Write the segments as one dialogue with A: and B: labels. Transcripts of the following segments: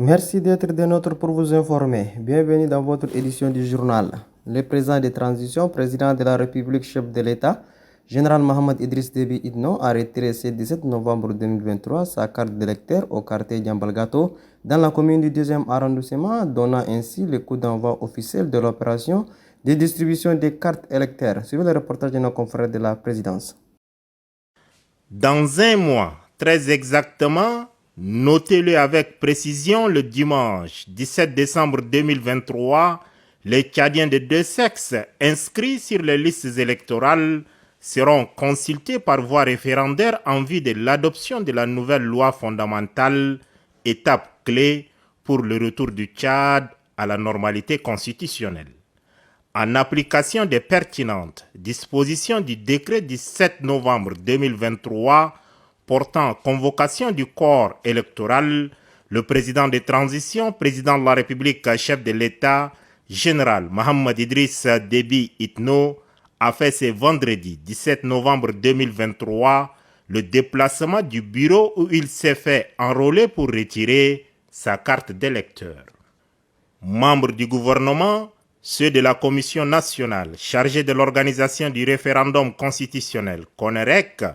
A: Merci d'être de notre pour vous informer. Bienvenue dans votre édition du journal. Le président de transition, président de la République, chef de l'État, général Mohamed Idriss Déby Itno, a retiré ce 17 novembre 2023 sa carte d'électeur au quartier Diambalgato dans la commune du 2e arrondissement, donnant ainsi le coup d'envoi officiel de l'opération de distribution des cartes électeurs. Suivez le reportage de nos confrères de la présidence.
B: Dans un mois, très exactement, notez-le avec précision, le dimanche 17 décembre 2023, les Tchadiens de deux sexes inscrits sur les listes électorales seront consultés par voie référendaire en vue de l'adoption de la nouvelle loi fondamentale, étape clé pour le retour du Tchad à la normalité constitutionnelle. En application des pertinentes dispositions du décret du 7 novembre 2023 portant convocation du corps électoral, le président de transition, président de la République, chef de l'État, général Mohamed Idriss Déby Itno, a fait ce vendredi 17 novembre 2023 le déplacement du bureau où il s'est fait enrôler pour retirer sa carte d'électeur. Membres du gouvernement, ceux de la Commission nationale chargée de l'organisation du référendum constitutionnel, CONEREC,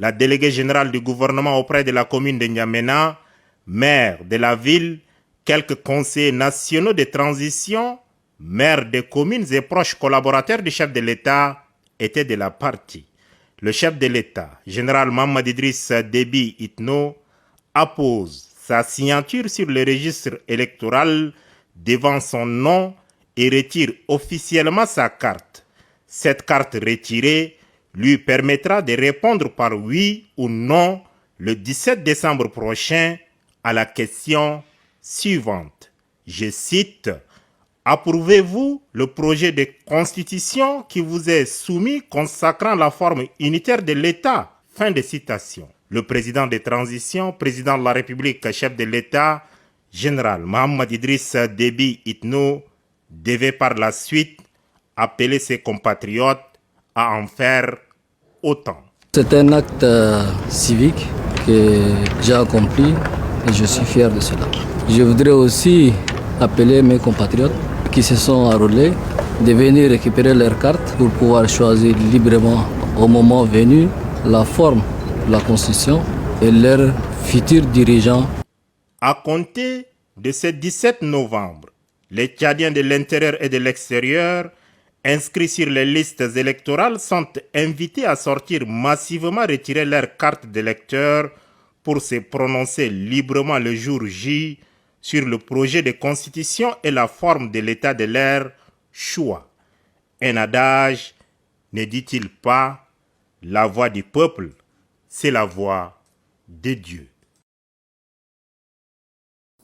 B: la déléguée générale du gouvernement auprès de la commune de N'Djamena, maire de la ville, quelques conseillers nationaux de transition, maires des communes et proches collaborateurs du chef de l'État étaient de la partie. Le chef de l'État, général Mohamed Idriss Déby Itno, appose sa signature sur le registre électoral devant son nom et retire officiellement sa carte. Cette carte retirée lui permettra de répondre par oui ou non le 17 décembre prochain à la question suivante. Je cite: approuvez-vous le projet de constitution qui vous est soumis consacrant la forme unitaire de l'État? Fin de citation. Le président de transition, président de la République, chef de l'État, général Mohamed Idriss Déby Itno, devait par la suite appeler ses compatriotes à en faire autant.
C: C'est un acte civique que j'ai accompli et je suis fier de cela. Je voudrais aussi appeler mes compatriotes qui se sont enrôlés de venir récupérer leurs cartes pour pouvoir choisir librement au moment venu la forme de la Constitution et leurs futurs dirigeants.
B: À compter de ce 17 novembre, les Tchadiens de l'intérieur et de l'extérieur inscrits sur les listes électorales sont invités à sortir massivement retirer leur carte d'électeur pour se prononcer librement le jour J sur le projet de constitution et la forme de l'état de leur choix. Un adage, ne dit-il pas, la voix du peuple, c'est la voix de Dieu.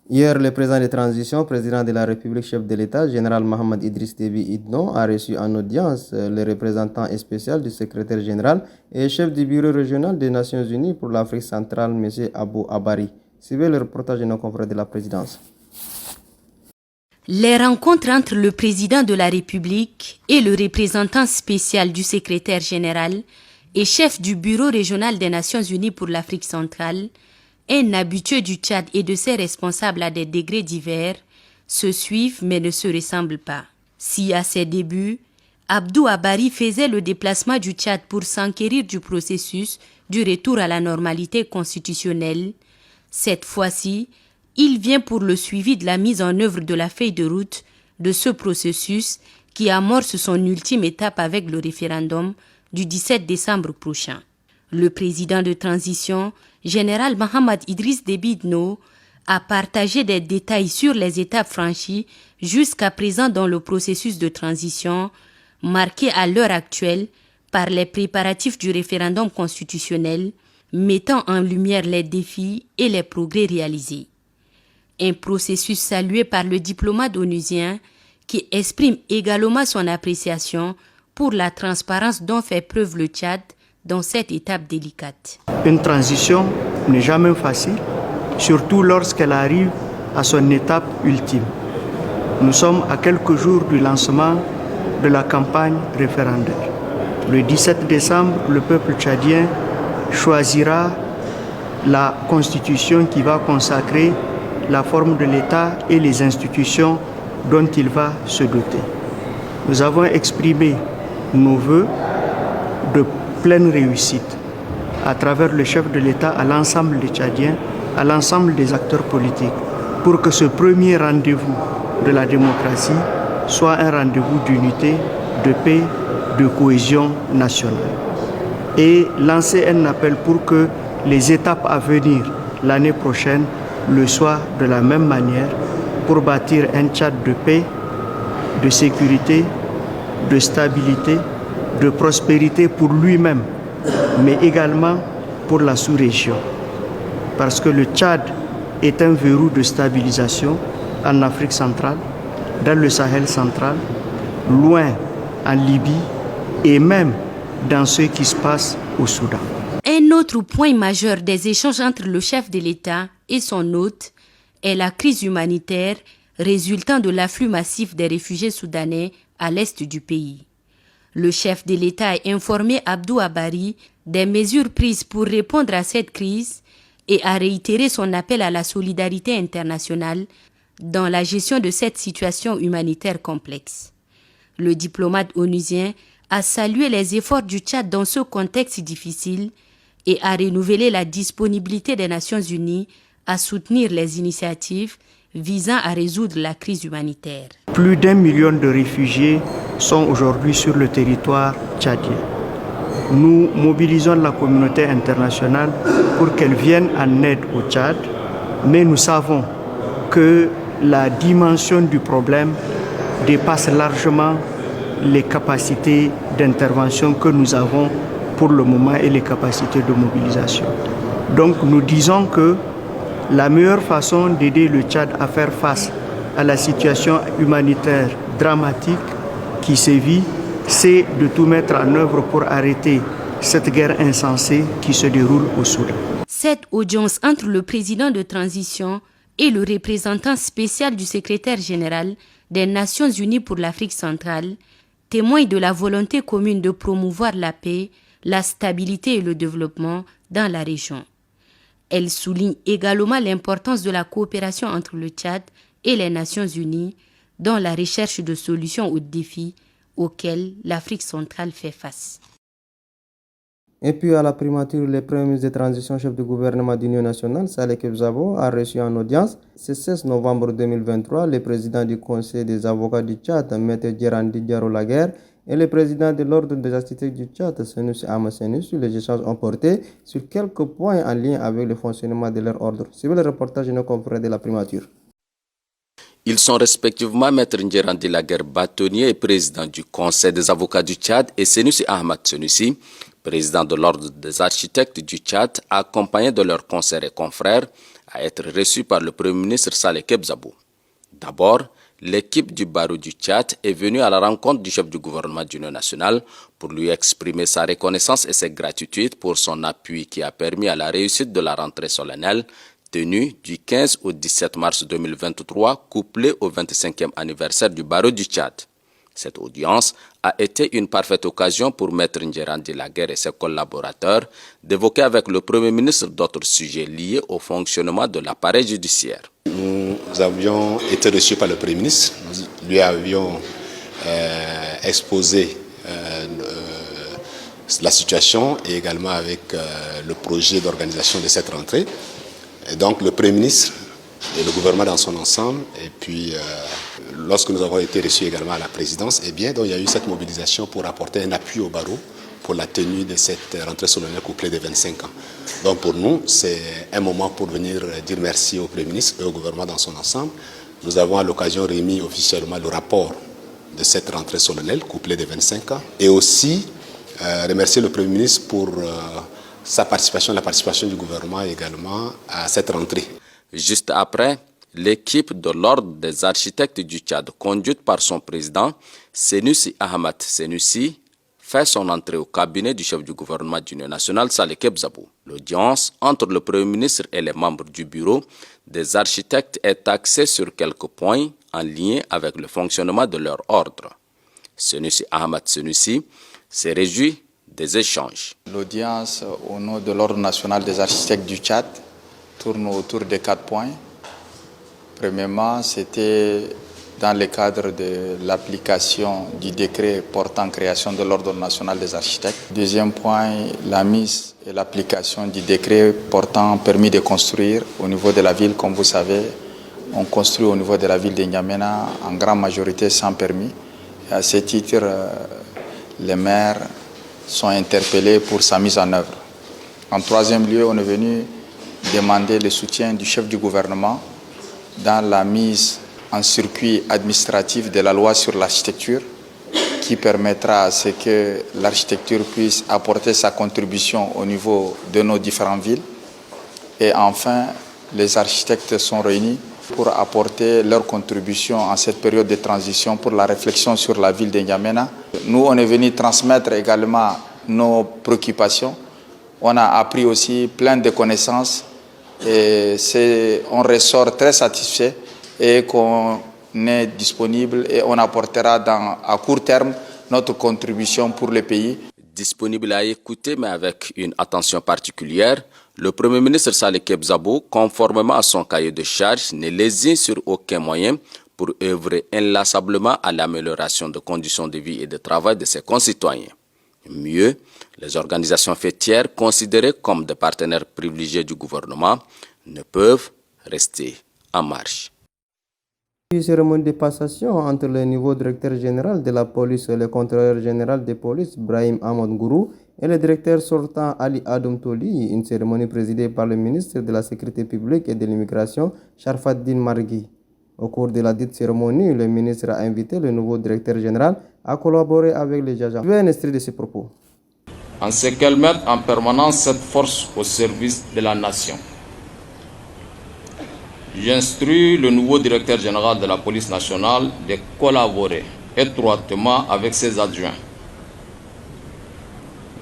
A: Hier, le président de transition, président de la République, chef de l'État, général Mohamed Idriss Déby Itno, a reçu en audience le représentant spécial du secrétaire général et chef du bureau régional des Nations Unies pour l'Afrique centrale, M. Abou Abari. Suivez le reportage de nos confrères de la présidence.
D: Les rencontres entre le président de la République et le représentant spécial du secrétaire général et chef du bureau régional des Nations Unies pour l'Afrique centrale, un habitué du Tchad et de ses responsables à des degrés divers, se suivent mais ne se ressemblent pas. Si à ses débuts, Abdou Abari faisait le déplacement du Tchad pour s'enquérir du processus du retour à la normalité constitutionnelle, cette fois-ci, il vient pour le suivi de la mise en œuvre de la feuille de route de ce processus qui amorce son ultime étape avec le référendum du 17 décembre prochain. Le président de transition, général Mohamed Idriss Déby Itno, a partagé des détails sur les étapes franchies jusqu'à présent dans le processus de transition, marqué à l'heure actuelle par les préparatifs du référendum constitutionnel, mettant en lumière les défis et les progrès réalisés. Un processus salué par le diplomate onusien qui exprime également son appréciation pour la transparence dont fait preuve le Tchad dans cette étape délicate.
E: Une transition n'est jamais facile, surtout lorsqu'elle arrive à son étape ultime. Nous sommes à quelques jours du lancement de la campagne référendaire. Le 17 décembre, le peuple tchadien choisira la constitution qui va consacrer la forme de l'État et les institutions dont il va se doter. Nous avons exprimé nos vœux de pleine réussite à travers le chef de l'État à l'ensemble des Tchadiens, à l'ensemble des acteurs politiques, pour que ce premier rendez-vous de la démocratie soit un rendez-vous d'unité, de paix, de cohésion nationale. Et lancer un appel pour que les étapes à venir l'année prochaine le soient de la même manière pour bâtir un Tchad de paix, de sécurité, de stabilité, de prospérité pour lui-même, mais également pour la sous-région. Parce que le Tchad est un verrou de stabilisation en Afrique centrale, dans le Sahel central, loin en Libye et même dans ce qui se passe au Soudan.
D: Un autre point majeur des échanges entre le chef de l'État et son hôte est la crise humanitaire résultant de l'afflux massif des réfugiés soudanais à l'est du pays. Le chef de l'État a informé Abdou Abari des mesures prises pour répondre à cette crise et a réitéré son appel à la solidarité internationale dans la gestion de cette situation humanitaire complexe. Le diplomate onusien a salué les efforts du Tchad dans ce contexte difficile et a renouvelé la disponibilité des Nations Unies à soutenir les initiatives visant à résoudre la crise humanitaire.
E: Plus d'1 million de réfugiés sont aujourd'hui sur le territoire tchadien. Nous mobilisons la communauté internationale pour qu'elle vienne en aide au Tchad, mais nous savons que la dimension du problème dépasse largement les capacités d'intervention que nous avons pour le moment et les capacités de mobilisation. Donc nous disons que la meilleure façon d'aider le Tchad à faire face à la situation humanitaire dramatique qui sévit, c'est de tout mettre en œuvre pour arrêter cette guerre insensée qui se déroule au Soudan.
D: Cette audience entre le président de transition et le représentant spécial du secrétaire général des Nations Unies pour l'Afrique centrale témoigne de la volonté commune de promouvoir la paix, la stabilité et le développement dans la région. Elle souligne également l'importance de la coopération entre le Tchad et les Nations Unies dans la recherche de solutions aux défis auxquels l'Afrique centrale fait face.
A: Et puis à la primature, le premier ministre de transition, chef du gouvernement d'Union nationale, Saleh Kebzabo, a reçu en audience ce 16 novembre 2023 le président du Conseil des avocats du Tchad, Maître Djerandi Diaro Laguerre, et le président de l'Ordre des architectes du Tchad, Senoussi Ahmed Senoussi. Les échanges ont porté sur quelques points en lien avec le fonctionnement de leur ordre. C'est le reportage de nos confrères de la primature.
F: Ils sont respectivement Maître Djerandi Laguerre, bâtonnier et président du Conseil des avocats du Tchad, et Senoussi Ahmed Senoussi, président de l'Ordre des architectes du Tchad, accompagnés de leurs conseillers et confrères, à être reçus par le Premier ministre Saleh Kebzabo. D'abord, l'équipe du barreau du Tchad est venue à la rencontre du chef du gouvernement d'Union nationale pour lui exprimer sa reconnaissance et sa gratitude pour son appui qui a permis à la réussite de la rentrée solennelle tenue du 15 au 17 mars 2023, couplée au 25e anniversaire du barreau du Tchad. Cette audience a été une parfaite occasion pour Maître Djerandi Laguerre et ses collaborateurs d'évoquer avec le Premier ministre d'autres sujets liés au fonctionnement de l'appareil judiciaire.
G: Nous avions été reçus par le Premier ministre, nous lui avions exposé la situation et également avec le projet d'organisation de cette rentrée. Et donc le Premier ministre et le gouvernement dans son ensemble, et puis lorsque nous avons été reçus également à la présidence, eh bien, donc, il y a eu cette mobilisation pour apporter un appui au barreau pour la tenue de cette rentrée solennelle couplée de 25 ans. Donc pour nous, c'est un moment pour venir dire merci au Premier ministre et au gouvernement dans son ensemble. Nous avons à l'occasion remis officiellement le rapport de cette rentrée solennelle couplée de 25 ans et aussi remercier le Premier ministre pour sa participation, la participation du gouvernement également à cette rentrée.
F: Juste après, l'équipe de l'Ordre des architectes du Tchad, conduite par son président, Senoussi Ahmed Senoussi, fait son entrée au cabinet du chef du gouvernement d'Union nationale, Saleh Kebzabo. L'audience entre le Premier ministre et les membres du bureau des architectes est axée sur quelques points en lien avec le fonctionnement de leur ordre. Senoussi Ahmed Senoussi s'est réjoui des échanges.
H: L'audience au nom de l'Ordre national des architectes du Tchad tourne autour de 4 points. Premièrement, c'était dans le cadre de l'application du décret portant création de l'Ordre national des architectes. Deuxième point, la mise et l'application du décret portant permis de construire au niveau de la ville. Comme vous savez, on construit au niveau de la ville de N'Djamena en grande majorité sans permis. Et à ce titre, les maires sont interpellés pour sa mise en œuvre. En troisième lieu, on est venu demander le soutien du chef du gouvernement dans la mise en circuit administratif de la loi sur l'architecture qui permettra à ce que l'architecture puisse apporter sa contribution au niveau de nos différentes villes. Et enfin, les architectes sont réunis pour apporter leur contribution en cette période de transition pour la réflexion sur la ville de N'Djamena. Nous, on est venu transmettre également nos préoccupations. On a appris aussi plein de connaissances et on ressort très satisfait et qu'on est disponible et on apportera à court terme notre contribution pour le pays.
F: Disponible à écouter, mais avec une attention particulière, le Premier ministre Saleh Kebzabo, conformément à son cahier de charges, ne lésine sur aucun moyen pour œuvrer inlassablement à l'amélioration des conditions de vie et de travail de ses concitoyens. Mieux, les organisations fêtières, considérées comme des partenaires privilégiés du gouvernement, ne peuvent rester en marge.
A: Une cérémonie de passation entre le nouveau directeur général de la police et le contrôleur général de police, Brahim Ahmad Gourou, et le directeur sortant Ali Adam Toli, une cérémonie présidée par le ministre de la Sécurité publique et de l'immigration, Sharfaddin Margui. Au cours de la dite cérémonie, le ministre a invité le nouveau directeur général à collaborer avec les agents. Je vais un extrait de ses propos.
I: En ce qu'elle mette en permanence cette force au service de la nation. J'instruis le nouveau directeur général de la police nationale de collaborer étroitement avec ses adjoints.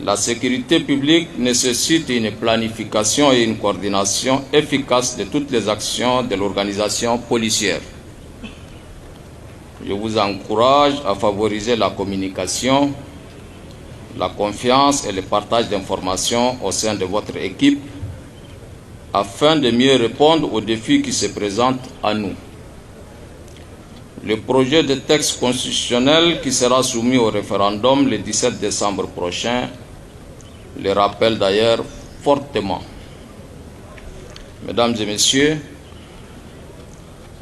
I: La sécurité publique nécessite une planification et une coordination efficace de toutes les actions de l'organisation policière. Je vous encourage à favoriser la communication, la confiance et le partage d'informations au sein de votre équipe afin de mieux répondre aux défis qui se présentent à nous. Le projet de texte constitutionnel qui sera soumis au référendum le 17 décembre prochain le rappelle d'ailleurs fortement. Mesdames et messieurs,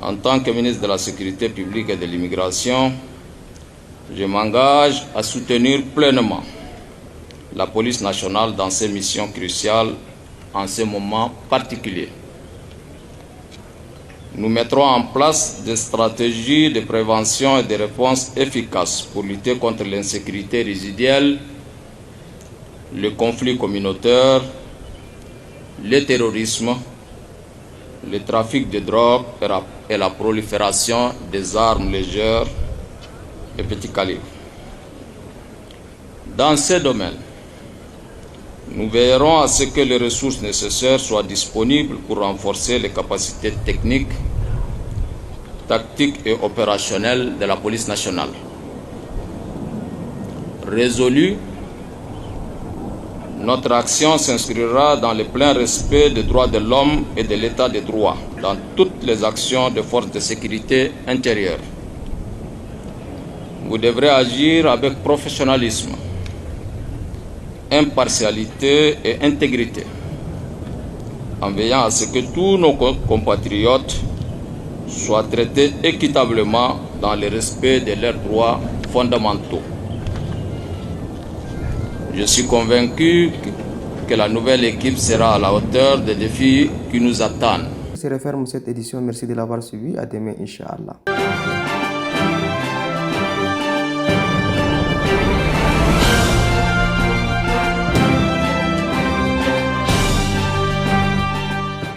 I: en tant que ministre de la Sécurité publique et de l'immigration, je m'engage à soutenir pleinement la police nationale dans ses missions cruciales en ce moment particulier. Nous mettrons en place des stratégies de prévention et de réponse efficaces pour lutter contre l'insécurité résiduelle, le conflit communautaire, le terrorisme, le trafic de drogue et la prolifération des armes légères et petits calibres. Dans ces domaines, nous veillerons à ce que les ressources nécessaires soient disponibles pour renforcer les capacités techniques, tactiques et opérationnelles de la police nationale. Résolu, notre action s'inscrira dans le plein respect des droits de l'homme et de l'état de droit dans toutes les actions des forces de sécurité intérieure. Vous devrez agir avec professionnalisme, impartialité et intégrité, en veillant à ce que tous nos compatriotes soient traités équitablement dans le respect de leurs droits fondamentaux. Je suis convaincu que la nouvelle équipe sera à la hauteur des défis qui nous attendent.
A: Se referme cette édition. Merci de l'avoir suivi. À demain, Inch'Allah.